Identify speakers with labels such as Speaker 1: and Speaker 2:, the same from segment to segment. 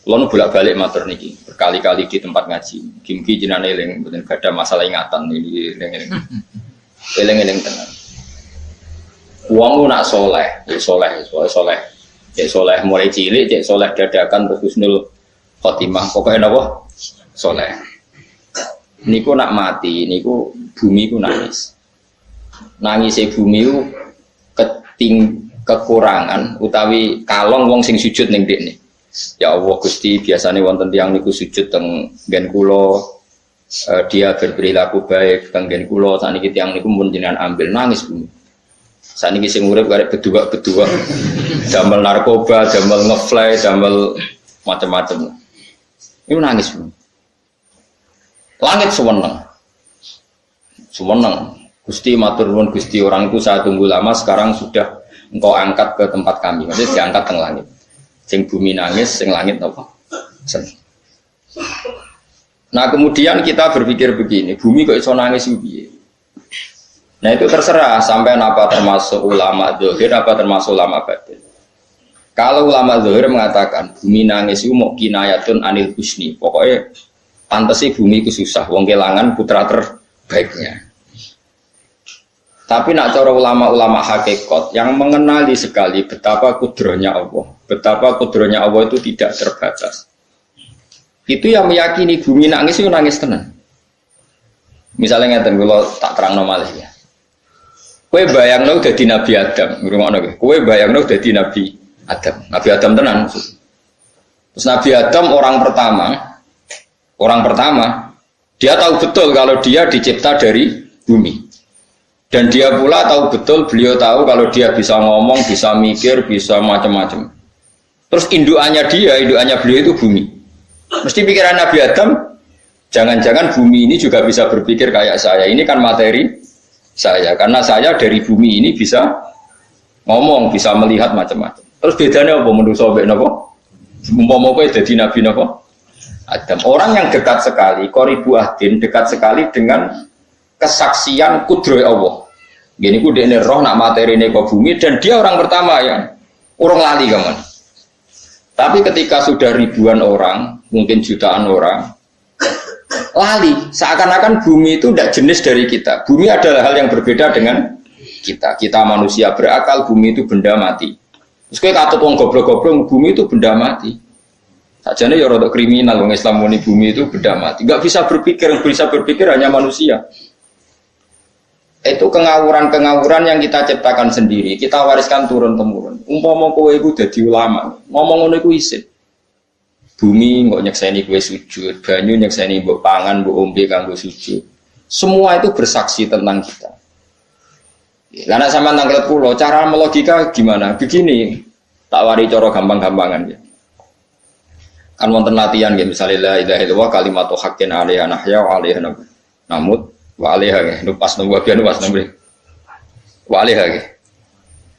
Speaker 1: Kalau bolak-balik matur niki berkali-kali di tempat ngaji. Kimki jenane eling mboten ada masalah ingatan ini eling tenan. Wong nak soleh, ya soleh mulai cilik, cek soleh dadakan terus husnul khotimah. Pokoknya napa? Soleh. Niku nak mati, niku bumi ku nangis. Nangise bumi ku kekurangan utawi kalong wong sing sujud ning dekne. Ya Allah Gusti, biasanya wonten tiyang niku sujud teng nggen kula, dia berperilaku baik teng nggen kula, sakniki tiyang niku mun jenengan ambil nangis bumi. Sakniki sing urip karek bedua-bedua, damel narkoba, damel ngefly, damel macam-macam. Itu nangis bumi. Langit sewenang. Gusti matur nuwun Gusti, orang itu saya tunggu lama, sekarang sudah engkau angkat ke tempat kami. Maksudnya diangkat teng langit. Sing bumi nangis, sing langit apa? Seneng. Nah kemudian kita berpikir begini, bumi kok iso nangis piye? Nah itu terserah sampai apa termasuk ulama zahir, apa termasuk ulama batin. Kalau ulama zahir mengatakan bumi nangis itu mau kinayatun anil husni, pokoknya pantesi bumi itu susah, wong kelangan putra terbaiknya. Tapi nak cara ulama-ulama hakikat yang mengenali sekali betapa kudrohnya Allah, betapa kudrohnya Allah itu tidak terbatas. Itu yang meyakini bumi nangis itu nangis tenan. Misalnya ngeten kalau tak terang normal ya. Kue bayang lo jadi Nabi Adam, ngurung kue bayang lo jadi Nabi Adam tenan. Terus Nabi Adam orang pertama, dia tahu betul kalau dia dicipta dari bumi. Dan dia pula tahu betul, beliau tahu kalau dia bisa ngomong, bisa mikir, bisa macam-macam. Terus indukannya beliau itu bumi. Mesti pikiran Nabi Adam, jangan-jangan bumi ini juga bisa berpikir kayak saya. Ini kan materi saya, karena saya dari bumi ini bisa ngomong, bisa melihat macam-macam. Terus bedanya apa menurut sobat napa? Umpama kowe dadi Nabi napa? Adam. Orang yang dekat sekali, qoribu ahdin, dekat sekali dengan kesaksian kudroh Allah. Gini ku dekne roh nak materi ini ke bumi dan dia orang pertama yang orang lali kawan. Tapi ketika sudah ribuan orang, mungkin jutaan orang, lali. Seakan-akan bumi itu tidak jenis dari kita. Bumi adalah hal yang berbeda dengan kita. Kita manusia berakal, bumi itu benda mati. Terus kayak katut wong goblok-goblok, bumi itu benda mati. Sajane ya rada kriminal wong Islam muni bumi itu benda mati. Enggak bisa berpikir hanya manusia. Itu kengawuran-kengawuran yang kita ciptakan sendiri, kita wariskan turun-temurun. Umpama kowe iku dadi ulama, ngomong ngono iku isin. Bumi kok nyekseni kowe sujud, banyu nyekseni mbok pangan, mbok ombe kanggo sujud. Semua itu bersaksi tentang kita. Lah nek sampean tanglet kula, cara melogika gimana? Begini, tak wari cara gampang-gampangan ya. Kan wonten latihan ya, misalnya la ilaha illallah kalimatu haqqin 'alaiha nahya wa 'alaiha namut. Waliha ke, nupas nubabiah nupas nambri. Waliha ke,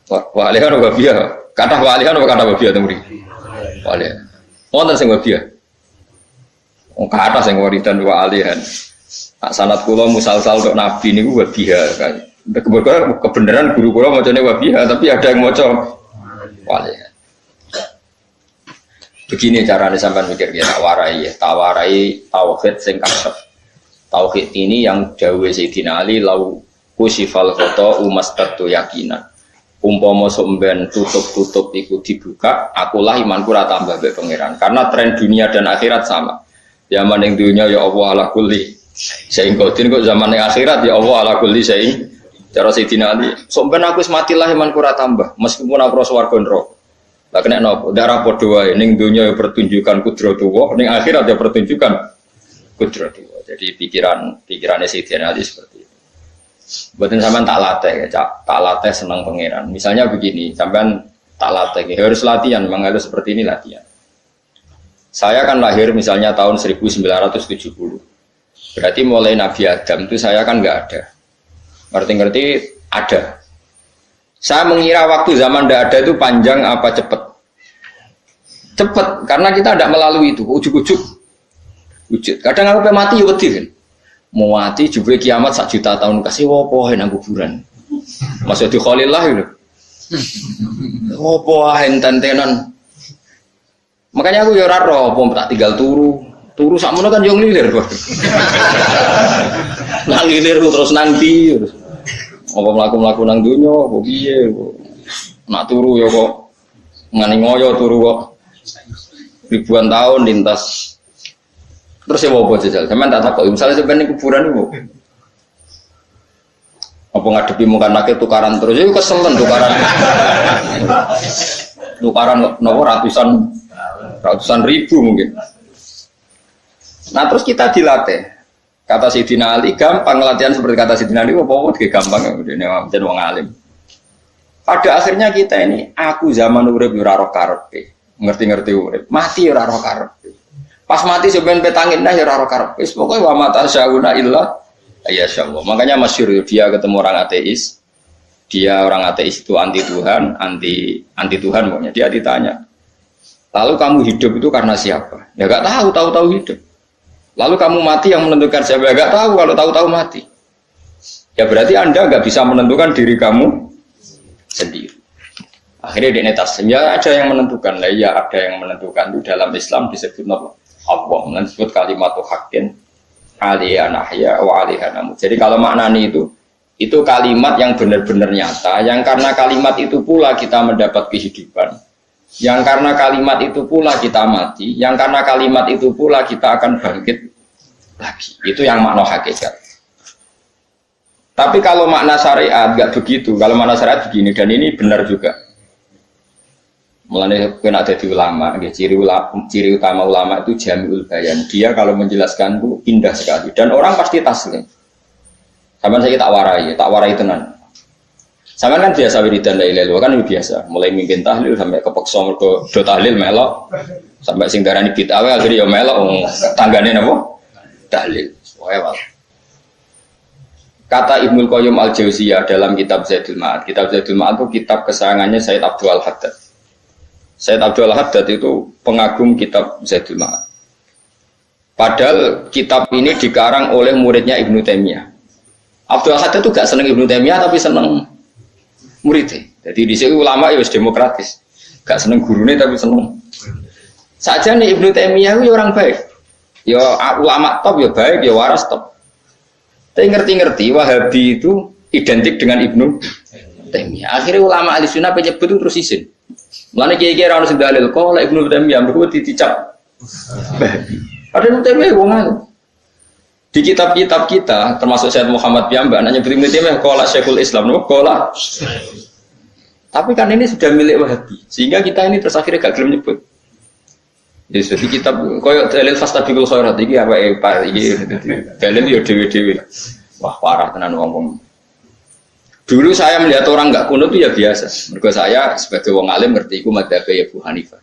Speaker 1: waliha nubabiah. Kata waliha nupas kata babiah nambri. Waliha. Oh tentang babiah. Oh kata sing waridan walihan. Sanad kula musalsal untuk nabi ini babiah kan. Kebenaran guru kula macamnya babiah, tapi ada yang maca waliha. Begini caranya sampai mikir kita tawarai tauhid sing kasep. Tauhid ini yang dawe Sayyidina Ali lau kusifal khoto umastatu yakinan. Umpama somben tutup iku dibuka, akulah imanku ora tambah mbek pangeran. Karena tren dunia dan akhirat sama. Zaman yang dunia ya Allah ala kulli syai'in qadir, kok zaman yang akhirat ya Allah ala kulli syai'in. Cara Sayyidina Ali, somben aku wis matilah imanku ora tambah, meskipun aku ora swarga neraka. Lah kena napa? Darah padha wae ning dunia ya pertunjukan kudratullah, ning akhirat ya pertunjukan kudratullah. Jadi pikirannya Sayyidina Ali seperti itu. Buatin sampean tak latih senang pangeran. Misalnya begini, sampean tak latih, harus latihan, memang harus seperti ini latihan. Saya kan lahir misalnya tahun 1970. Berarti mulai Nabi Adam itu saya kan nggak ada. Ngerti-ngerti ada. Saya mengira waktu zaman tidak ada itu panjang apa cepat? Cepat, karena kita tidak melalui itu, ujuk-ujuk. Wujud. Kadang aku mati ya wedi kan. Mau mati jebule kiamat 1 juta tahun kasih wopo nang kuburan. Masih di Khalillah lho. Wopo enten tenan. Makanya aku ya ora roh, tak tinggal turu sakmono kan yo nglilir kok. Nang nglilir terus nang ndi terus. Apa mlaku-mlaku nang donya apa piye kok. Nak turu ya kok ngani ngoyo turu kok. Ribuan tahun lintas. Terus ya apa jajal? Sampeyan tak takok, misalnya sampeyan ning kuburan iku. Apa ngadepi muka nake tukaran terus itu keselen tukaran nopo ratusan ribu mungkin. Nah terus kita dilatih kata Sayyidina Ali gampang latihan seperti kata Sayyidina Ali apa gampang ya wong alim. Pada akhirnya kita ini aku zaman urip ora ro karepe ngerti-ngerti urip mati ora ro karepe pas mati sampean petangin dah ora ro karepe pokoke wa mata syauna illa ya Allah. Makanya masyhur dia ketemu orang ateis. Dia orang ateis itu anti Tuhan, anti Tuhan pokoknya. Dia ditanya, lalu kamu hidup itu karena siapa? Ya gak tahu hidup. Lalu kamu mati yang menentukan siapa? Ya gak tahu kalau tahu mati. Ya berarti Anda gak bisa menentukan diri kamu sendiri. Akhirnya dia netas. Ya ada yang menentukan. Lah ya ada yang menentukan itu dalam Islam disebut Allah. Disebut kalimat haqqin alihanahya wa alihanamut. Jadi kalau maknanya itu kalimat yang benar-benar nyata, yang karena kalimat itu pula kita mendapat kehidupan, yang karena kalimat itu pula kita mati, yang karena kalimat itu pula kita akan bangkit lagi. Itu yang makna hakikat. Tapi kalau makna syariat enggak begitu. Kalau makna syariat begini, dan ini benar juga. Mulanya kena ada di ulama, ciri utama ulama itu jamiul bayan. Dia kalau menjelaskan itu indah sekali dan orang pasti taslim. Sama saya tak warai tenan. Sama kan biasa wiridan la ilaha illallah kan biasa. Mulai mimpin tahlil sampai kepeksa mergo do tahlil melok sampai sing darani bid'ah akhirnya ya melok tanggane napa? Tahlil. Wewal. Kata Ibnu Qayyim Al-Jauziyah dalam kitab Zaidul Ma'ad. Kitab Zaidul Ma'ad itu kitab kesayangannya Sayyid Abdul Haddad. Sayyid Abdul Haddad itu pengagum kitab Zaidul Ma'ad. Padahal kitab ini dikarang oleh muridnya Ibnu Taimiyah. Abdul Haddad itu gak seneng Ibnu Taimiyah tapi seneng muridnya. Jadi di sini ulama ya demokratis. Gak seneng gurunya tapi seneng. Saja nih Ibnu Taimiyah itu orang baik. Ya ulama top ya baik, ya waras top. Tapi ngerti-ngerti Wahabi itu identik dengan Ibnu Taimiyah. Akhirnya ulama ahli sunnah penyebut itu terus izin. Mulane kiai-kiai ora ono sing dalil kok lek Ibnu Taimiyah mergo dicap. Ada Ibnu Taimiyah wong anu. Di kitab-kitab kita termasuk Syekh Muhammad Piyambak nanya Ibnu Taimiyah qala Syekhul Islam nopo qala. Tapi kan ini sudah milik Wahabi. Sehingga kita ini terus akhirnya gak gelem nyebut. Jadi kitab koyo dalil fastabiqul khairat iki apa iki dalil yo dhewe-dhewe. Wah parah tenan wong-wong. Dulu saya melihat orang enggak kunut itu ya biasa. Mergo saya sebagai wong alim ngerti iku madzhab Abu Hanifah.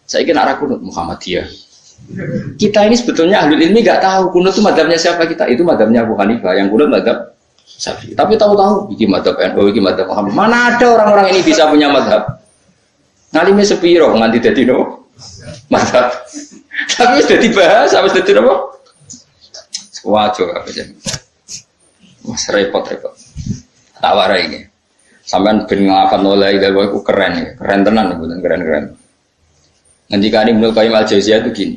Speaker 1: Saya kira arah kunut Muhammadiyah. Kita ini sebetulnya ahli ilmi enggak tahu kunut itu madzhabnya siapa kita. Itu madzhabnya Abu Hanifah, yang kunut madzhab Syafi'i. Tapi tahu-tahu iki madzhab NU, iki madzhab Muhammad. Mana ada orang-orang ini bisa punya madzhab? Ngalime sepiro nganti dadi no madzhab. Tapi sudah dibahas, wis dadi apa? Wajo apa sih? Mas repot-repot. Tak warai ini. Sampean ben nglafal oleh ilmu iku keren ya. Keren tenan bener keren-keren. Ngendikane Ibnu Qayyim Al-Jauziyah itu gini.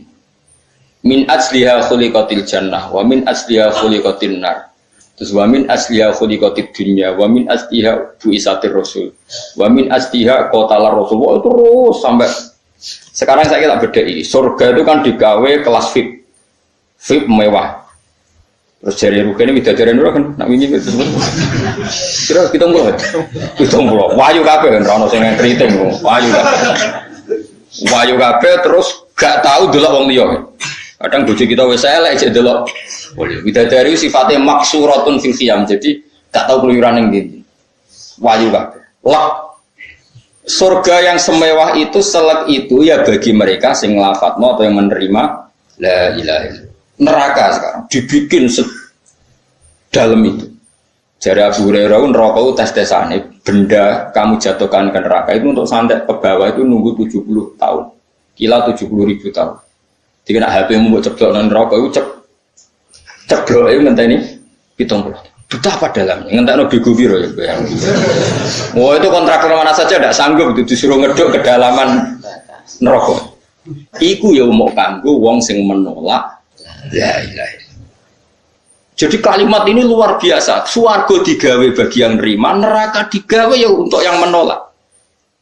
Speaker 1: Min asliha khuliqatil jannah wa min asliha khuliqatin nar. Terus wa min asliha khuliqatid dunya wa min asliha buisatir rasul. Wa min asliha qatalar rasul. Oh, terus sampai sekarang saya tak bedai. Surga itu kan digawe kelas VIP. VIP mewah. Terus jari rugane widadari ora kan nak wingi terus. Kira 70. 70. Wayu kabeh kan ora ono sing kriting kok. Wayu kabeh terus gak tahu delok wong liya. Kadang bojo kita wis elek jek delok. Widadari sifatnya maksuratun fil qiyam. Jadi gak tahu keluyuran ning ndi. Wayu kabeh. Lak. Surga yang semewah itu selek itu ya bagi mereka sing nglafadzno atau yang menerima la ilaha illallah. Neraka sekarang dibikin dalam itu. Jari Abu Hurairah neraka itu tes-tesane benda kamu jatuhkan ke neraka itu untuk santet ke bawah itu nunggu 70 tahun. Kila 70.000 tahun. Jika nak HP mu mbok ceblok nang neraka itu ceblok itu ngenteni 70. Betapa dalamnya ngentekno bego piro ya bayang. Oh itu kontraktor mana saja tidak sanggup itu disuruh ngeduk kedalaman neraka. Iku ya mau kanggo wong sing menolak la ilaha illallah. Jadi kalimat ini luar biasa. Swarga digawe bagi yang nerima, neraka digawe ya untuk yang menolak.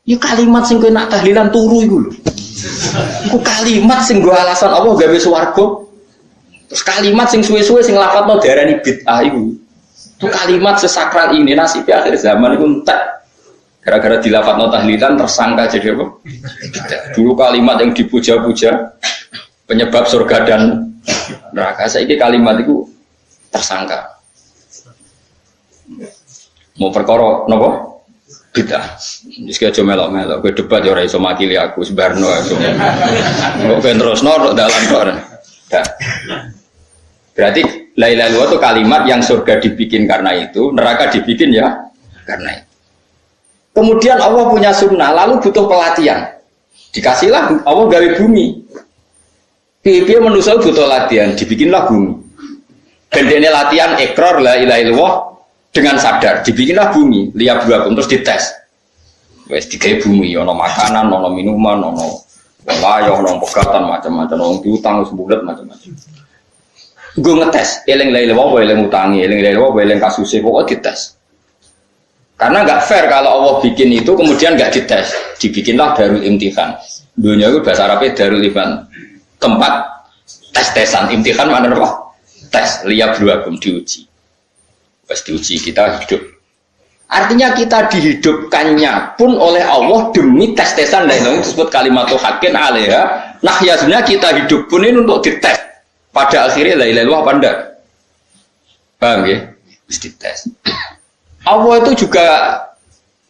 Speaker 1: Ya kalimat sing kowe nak tahlilan turu iku lho. Iku kalimat sing nggo alasan Allah gawe swarga. Terus kalimat sing suwe-suwe sing lafadzno diarani bid'ah iku. Itu kalimat sesakral ini nasib akhir zaman itu entek. Gara-gara dilafadzno tahlilan tersangka jadi apa? Dulu kalimat yang dipuja-puja penyebab surga dan neraka. Saiki kalimat itu tersangka. Mau perkara napa? Bid'ah. Wis aja melok-melok, kowe debat ya ora iso makili aku sebarno iso. Kok ben terusno tok dalan kok. Berarti la ilaha illallah itu kalimat yang surga dibikin karena itu, neraka dibikin ya karena itu. Kemudian Allah punya sunnah, lalu butuh pelatihan. Dikasihlah Allah gawe bumi. Piye manusia butuh latihan, dibikinlah bumi. Dan ini latihan ikrar la ilaha illallah dengan sadar, dibikinlah bumi, lihat buakum terus dites. Wes digawe bumi, ono makanan, ono minuman, ono wayah, ono pegatan macam-macam, ono diutang sebulat macam-macam. Gue ngetes, eling la ilaha illallah, eling utangi, eling la ilaha illallah, eling kasusnya, pokoknya dites. Karena nggak fair kalau Allah bikin itu kemudian nggak dites, dibikinlah darul imtihan. Dunia itu bahasa Arabnya darul imtihan, tempat tes-tesan. Imtihan mana apa? Tes, lihat buakum diuji. Pas diuji kita hidup. Artinya kita dihidupkannya pun oleh Allah demi tes-tesan. Dan itu disebut kalimatul haqqin alaiha. Nah ya sebenarnya kita hidup pun ini untuk dites. Pada akhirnya la ilaha illallah apa enggak? Paham ya? Terus dites. Allah itu juga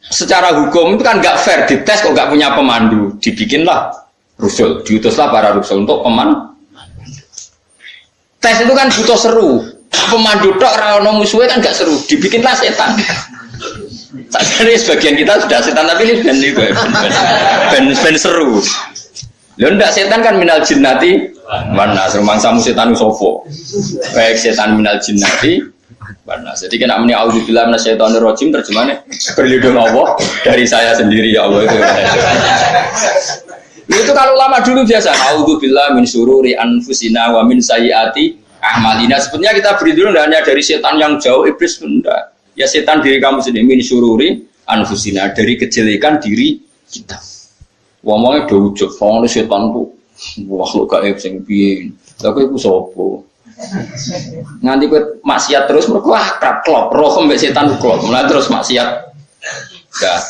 Speaker 1: secara hukum itu kan nggak fair, dites kok nggak punya pemandu. Dibikinlah rusul, diutuslah para rusul untuk pemandu. Tes itu kan butuh seru. Pemandu tok ora ono musuhe kan gak seru. Dibikinlah setan. Sakjane sebagian kita sudah setan tapi ini ben seru. Lho ndak setan kan minal jinnati mana rumangsamu setan sapa. Baik setan minal jinnati mana. Jadi kan amni auzubillahi minasyaitonir rajim terjemahnya berlindung Allah dari saya sendiri ya Allah itu. Itu kalau lama dulu biasa auzubillahi min syururi anfusina wa min sayyiati a'malina. Sebenarnya kita berlindung hanya dari setan yang jauh, iblis benda. Ya setan diri kamu sendiri min syururi anfusina, dari kejelekan diri kita. Ngomongnya do ujug, ngomongnya setan ku makhluk gaib sing piye. Lha kowe iku sapa? Nganti kowe maksiat terus mergo akrab klop, roh mbek setan klop. Mulai terus maksiat. Dah.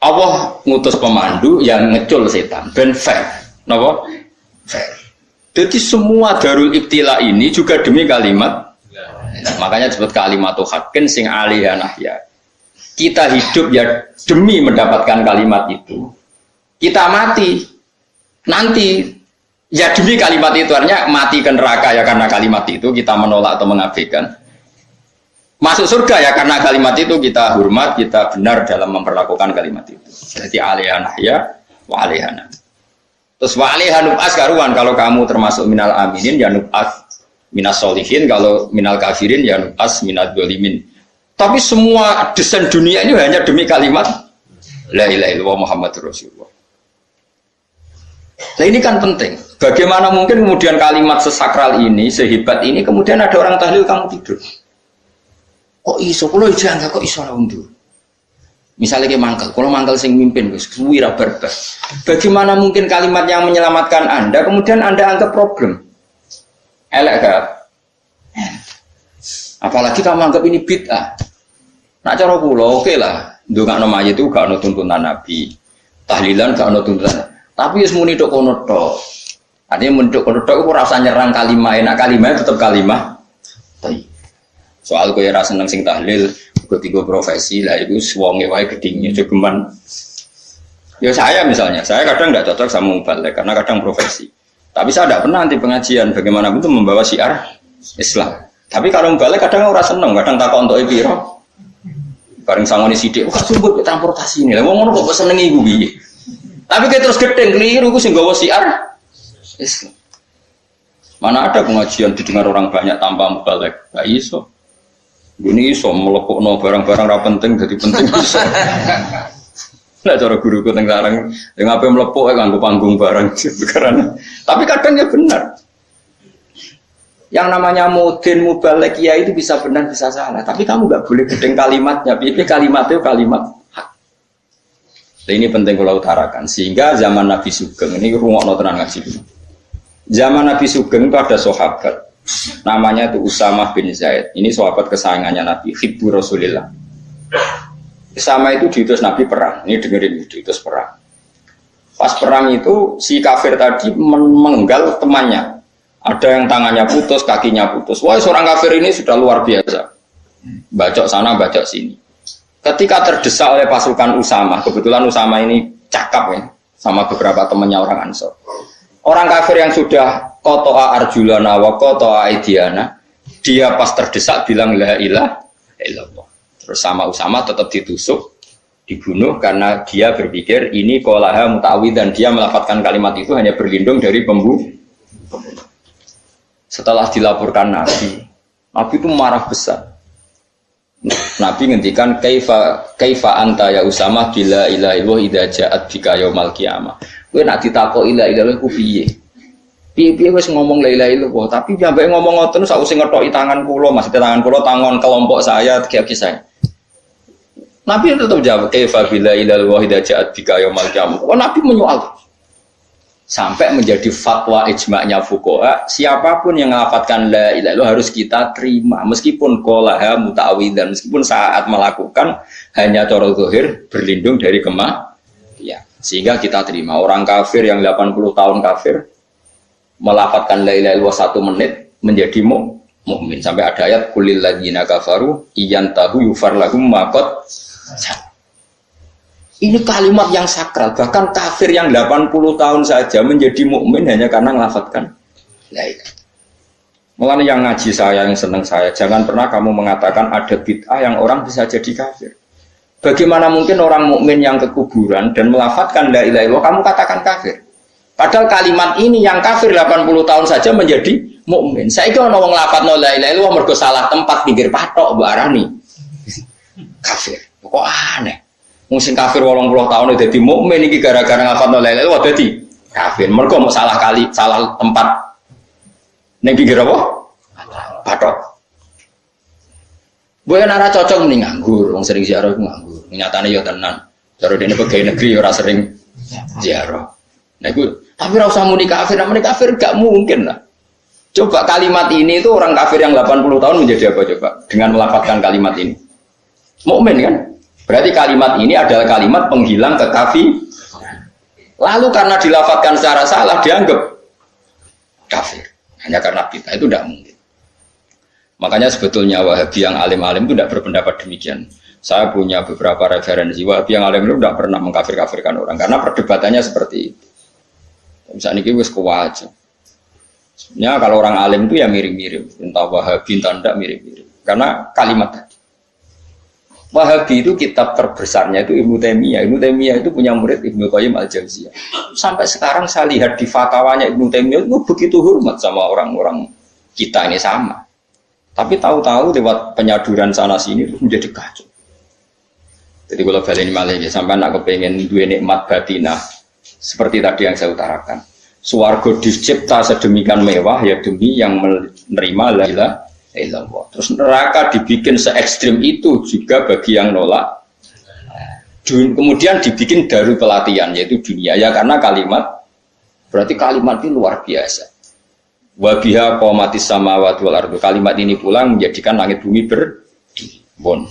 Speaker 1: Allah ngutus pemandu yang ngecul setan ben fair. Napa? Fair. Jadi semua darul ibtila ini juga demi kalimat. Makanya disebut kalimatul haqqin sing alaiha nahya. Kita hidup ya demi mendapatkan kalimat itu. Kita mati nanti ya demi kalimat itu, artinya mati ke neraka ya karena kalimat itu kita menolak atau mengabaikan. Masuk surga ya karena kalimat itu kita hormat, kita benar dalam memperlakukan kalimat itu. Jadi alaiha nahya wa alaiha nahya. Terus wa alaiha nub'as karuan, kalau kamu termasuk minal aminin ya nub'as minas solihin, kalau minal kafirin ya nub'as minad dzalimin. Tapi semua desain dunia ini hanya demi kalimat la ilaha illallah Muhammadur Rasulullah. Nah ini kan penting. Bagaimana mungkin kemudian kalimat sesakral ini, sehebat ini, kemudian ada orang tahlil kamu tidur. Kok iso? Kalau jangan kok iso lah undur. Misalnya kayak mangkel, kalau mangkel sing mimpin, wira berbas. Bagaimana mungkin kalimat yang menyelamatkan Anda, kemudian Anda anggap problem? Elek gak? Apalagi kamu anggap ini bid'ah. Nak cara kula oke lah. Ndongakno mayit itu gak ono tuntunan Nabi. Tahlilan gak ono tuntunan. Tapi wis muni tok kono tok. Artinya mun tok kono tok ora usah nyerang kalimah, enak kalimah tetap kalimah. Soal kowe ora seneng sing tahlil, ketiga profesi lah itu wonge wae gedingnya jogeman. Ya saya misalnya, saya kadang tidak cocok sama mubalik karena kadang profesi. Tapi saya tidak pernah anti pengajian, bagaimana itu membawa syiar Islam. Tapi kalau mubalik kadang ora seneng, kadang takon untuk piro. Bareng sangone sithik, kok sumput transportasi ini. Lah wong ngono kok seneng iku piye? Tapi kayak terus gedeng keliru ku sing gawa syiar Islam. Mana ada pengajian didengar orang banyak tanpa mubalik? Enggak iso. Ini iso melekukno barang-barang ra penting jadi penting iso. Nah cara guruku teng sarang yang apa melepuk nganggo panggung barang karena tapi kadang ya benar. Yang namanya mudin mubalek ya itu bisa benar bisa salah, tapi kamu nggak boleh gedeng kalimatnya. Ini kalimatnya kalimat hak. Nah, ini penting kalau utarakan. Sehingga zaman Nabi Sugeng ini rungokno tenan ngaji. Zaman Nabi Sugeng itu ada sahabat namanya itu Usamah bin Zaid. Ini sahabat kesayangannya Nabi, hibbu Rasulillah. Usamah itu diutus Nabi perang. Ini dengerin diutus perang. Pas perang itu si kafir tadi mengenggal temannya. Ada yang tangannya putus, kakinya putus. Wah, seorang kafir ini sudah luar biasa. Bacok sana, bacok sini. Ketika terdesak oleh pasukan Usamah, kebetulan Usamah ini cakap ya, sama beberapa temannya orang Ansor. Orang kafir yang sudah kotoa arjulana wa kotoa aidiana, dia pas terdesak bilang la ilaha illallah. Terus sama Usamah tetap ditusuk, dibunuh karena dia berpikir ini qolaha muta'awid dan dia melafadzkan kalimat itu hanya berlindung dari pembunuh. Setelah dilaporkan Nabi itu marah besar. Nabi ngendikan kaifa anta ya Usamah bila ilaha illallah idza ja'at bika yaumal qiyamah. Kowe nek ditakoki la ilaha illallah ku piye? Piye wis ngomong la ilaha illallah, tapi sampai ngomong ngoten sausé ngethoki tangan kula, maksudnya tangan kula tangan kelompok saya, kaki saya. Nabi tetap jawab kaifa bila ilaha illallah idza ja'at bika yaumal qiyamah. Oh, Nabi menyoal. Sampai menjadi fatwa ijma'nya fuqaha, siapapun yang melafadzkan la ilaha illallah harus kita terima meskipun qolaha muta'awwidzan, meskipun saat melakukan hanya cara zahir berlindung dari ya, sehingga kita terima. Orang kafir yang 80 tahun kafir melafadzkan la ilaha illallah 1 menit menjadi mukmin. Sampai ada ayat qulil ladzina kafaru iyantahu yufar lahum ma qad. Ini kalimat yang sakral, bahkan kafir yang 80 tahun saja menjadi mukmin hanya karena melafadzkan la ilaha. Mulanya yang ngaji saya, yang senang saya, jangan pernah kamu mengatakan ada bid'ah yang orang bisa jadi kafir. Bagaimana mungkin orang mukmin yang ke kuburan dan melafadzkan la ilaha illallah kamu katakan kafir? Padahal kalimat ini yang kafir 80 tahun saja menjadi mukmin. Saiki ana wong lafadzno la ilaha illallah mergo salah tempat pinggir patok mbok arani kafir. Kok aneh. Musim kafir 80 tahun dadi mukmin iki gara-gara ngafalno la ilaha illallah dadi kafir. Mergo mau salah tempat ning pinggir apa? Patok. Boyen ora cocok ning nganggur, wong sering ziarah nganggur. Nyatane ya tenan. Cara dene pegawai negeri ora sering ziarah. Nah iku tapi ora usah muni kafir, namanya kafir gak mungkin lah. Coba kalimat ini itu orang kafir yang 80 tahun menjadi apa coba dengan melafadzkan kalimat ini? Mukmin kan? Berarti kalimat ini adalah kalimat penghilang kekafir. Lalu karena dilafadzkan secara salah dianggap kafir. Hanya karena kita itu tidak mungkin. Makanya sebetulnya Wahabi yang alim-alim itu tidak berpendapat demikian. Saya punya beberapa referensi Wahabi yang alim itu tidak pernah mengkafir-kafirkan orang karena perdebatannya seperti itu. Misalnya ini wis kewajiban. Sebenarnya kalau orang alim itu ya mirip-mirip, entah Wahabi entah tidak mirip-mirip. Karena kalimat tadi. Wahabi itu kitab terbesarnya itu Ibnu Taimiyah. Ibnu Taimiyah itu punya murid Ibnu Qayyim Al-Jauziyah. Sampai sekarang saya lihat di fatwanya Ibnu Taimiyah itu begitu hormat sama orang-orang kita ini sama. Tapi tahu-tahu lewat penyaduran sana sini itu menjadi kacau. Jadi kalau balik ini malah ya, sampai nak kepengen dua nikmat batinah seperti tadi yang saya utarakan. Swarga dicipta sedemikian mewah ya demi yang menerima la ilaha illallah. Terus neraka dibikin se ekstrim itu juga bagi yang nolak. Kemudian dibikin darul pelatihan yaitu dunia ya karena kalimat berarti kalimat ini luar biasa. Wa biha qamatis samawati wal ardu. Kalimat ini pulang menjadikan langit bumi berbon.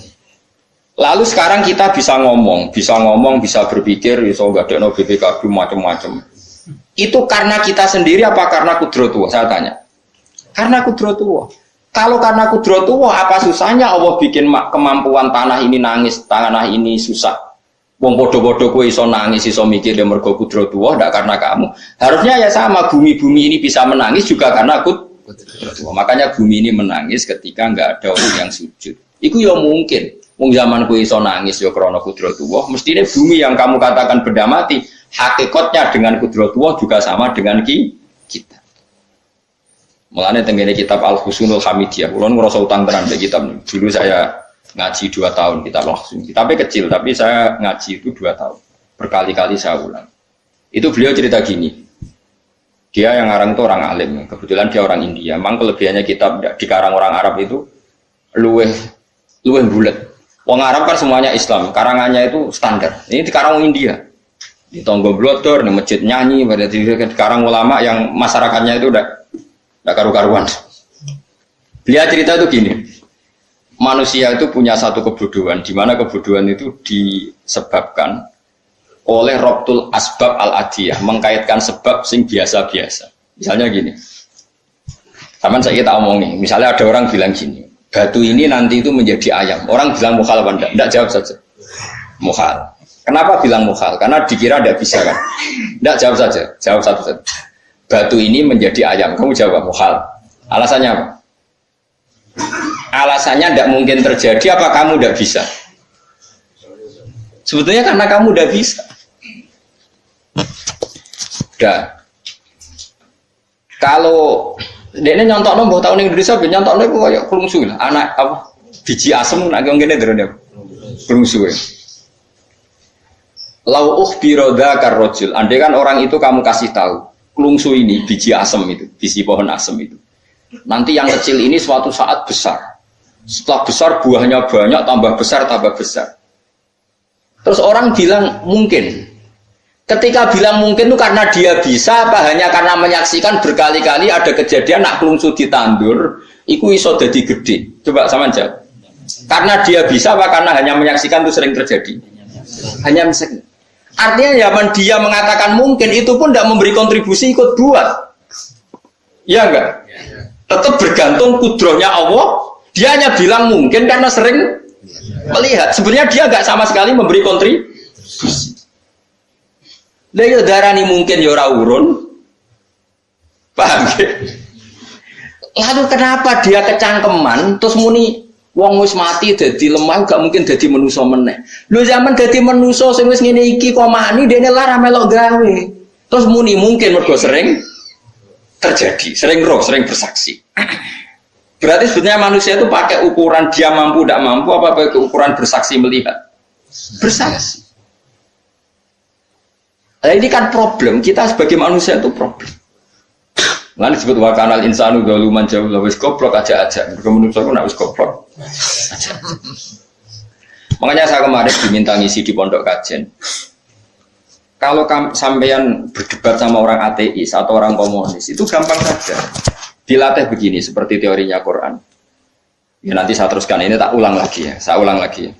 Speaker 1: Lalu sekarang kita bisa ngomong, bisa berpikir, bisa ngadekno BPKB macam-macam. Itu karena kita sendiri apa karena kudratullah? Saya tanya. Karena kudratullah. Kalau karena kudratullah, apa susahnya Allah bikin kemampuan tanah ini nangis, tanah ini susah. Wong podo-podo kowe iso nangis, iso mikir ya mergo kudratullah, ndak karena kamu. Harusnya ya sama, bumi-bumi ini bisa menangis juga karena kudratullah. Makanya bumi ini menangis ketika enggak ada orang yang sujud. Iku ya mungkin. Wong zaman kowe iso nangis ya krana kudratullah, mestine bumi yang kamu katakan benda mati, hakikatnya dengan kudratullah juga sama dengan kita. Mulanya tenggene kitab Al-Husunul Hamidiyah, kulon ngerasa utang tenan be kitab. Dulu saya ngaji 2 tahun kitab langsung. Kitabnya kecil tapi saya ngaji itu 2 tahun. berkali-kali saya ulang. Itu beliau cerita gini. Dia yang ngarang itu orang alim, kebetulan dia orang India. Memang kelebihannya kitab dikarang orang Arab itu luweh bulat. Wong Arab kan semuanya Islam, karangannya itu standar. Ini dikarang orang India. Di Tonggo Blodor, di masjid nyanyi, pada dikarang ulama yang masyarakatnya itu udah karu-karuan. Beliau cerita itu gini. Manusia itu punya satu kebodohan, di mana kebodohan itu disebabkan oleh Robtul Asbab Al-Adiyah, mengkaitkan sebab sing biasa-biasa. Misalnya gini, taman saya kita omongin, misalnya ada orang bilang gini, batu ini nanti itu menjadi ayam. Orang bilang mukhal apa enggak? Enggak, jawab saja. Mukhal. Kenapa bilang mukhal? Karena dikira tidak bisa kan? Enggak, jawab saja. Jawab satu saja. Batu ini menjadi ayam. Kamu jawab mukhal. Alasannya apa? Alasannya tidak mungkin terjadi, apa kamu tidak bisa? Sebetulnya karena kamu udah bisa. Udah. Kalau dia nyontok nombor tahun Indonesia, nyontok nombor kayak kelungsu lah. Anak apa? Biji asem, nak gini terus kelungsu. Lau biroda karrojul. Andai kan orang itu kamu kasih tahu, kelungsu ini biji asem itu, biji pohon asem itu. Nanti yang kecil ini suatu saat besar. Setelah besar buahnya banyak, tambah besar, tambah besar. Terus orang bilang mungkin. Ketika bilang mungkin itu karena dia bisa, apa hanya karena menyaksikan berkali-kali ada kejadian nak kelungsu ditandur, iku iso dadi gede. Coba sama jawab. Karena dia bisa, apa karena hanya menyaksikan itu sering terjadi? Hanya menyaksikan. Artinya zaman dia mengatakan mungkin itu pun tidak memberi kontribusi ikut buat. Iya enggak? Tetap bergantung kudrohnya Allah. Dia hanya bilang mungkin karena sering melihat. Sebenarnya dia enggak sama sekali memberi kontribusi. Lha darani mungkin ya ora urun. Paham ya? Lalu kenapa dia kecangkeman terus muni wong wis mati dadi lemah gak mungkin dadi manusa meneh. Lho zaman dadi manusa sing wis ngene iki kok mani dene lara melok gawe. Terus muni mungkin mergo sering terjadi, sering roh, sering bersaksi. Berarti sebenarnya manusia itu pakai ukuran dia mampu tidak mampu apa pakai ukuran bersaksi melihat? Bersaksi. Nah, ini kan problem, kita sebagai manusia itu problem. Lalu disebut wakanal insanu zaluman jauh wis goblok aja. Mergo manusia ku nek wis goblok. Makanya saya kemarin diminta ngisi di pondok kajian. Kalau sampean berdebat sama orang ateis atau orang komunis itu gampang saja. Dilatih begini seperti teorinya Quran. Ya nanti saya teruskan ini tak ulang lagi ya. Saya ulang lagi ya.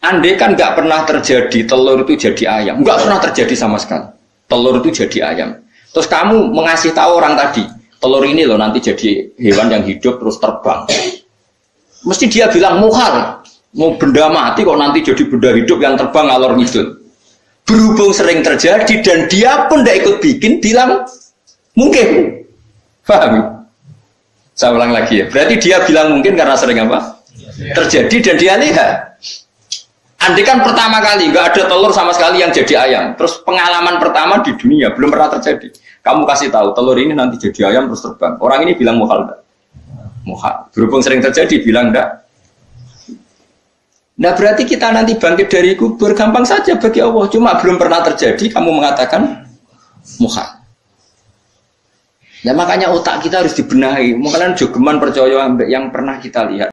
Speaker 1: Andai kan nggak pernah terjadi telur itu jadi ayam, nggak pernah terjadi sama sekali. Telur itu jadi ayam. Terus kamu mengasih tahu orang tadi, telur ini loh nanti jadi hewan yang hidup terus terbang. Mesti dia bilang muhal, mau benda mati kok nanti jadi benda hidup yang terbang ngalor ngidul. Berhubung sering terjadi dan dia pun tidak ikut bikin, bilang mungkin. Paham? Saya ulang lagi ya. Berarti dia bilang mungkin karena sering apa? Terjadi dan dia lihat. Andai kan pertama kali nggak ada telur sama sekali yang jadi ayam, terus pengalaman pertama di dunia belum pernah terjadi. Kamu kasih tahu telur ini nanti jadi ayam terus terbang. Orang ini bilang muhal enggak? Muhal. Berhubung sering terjadi bilang enggak. Nah berarti kita nanti bangkit dari kubur gampang saja bagi Allah. Cuma belum pernah terjadi kamu mengatakan muhal. Nah makanya otak kita harus dibenahi. Makanya jogeman percaya yang pernah kita lihat.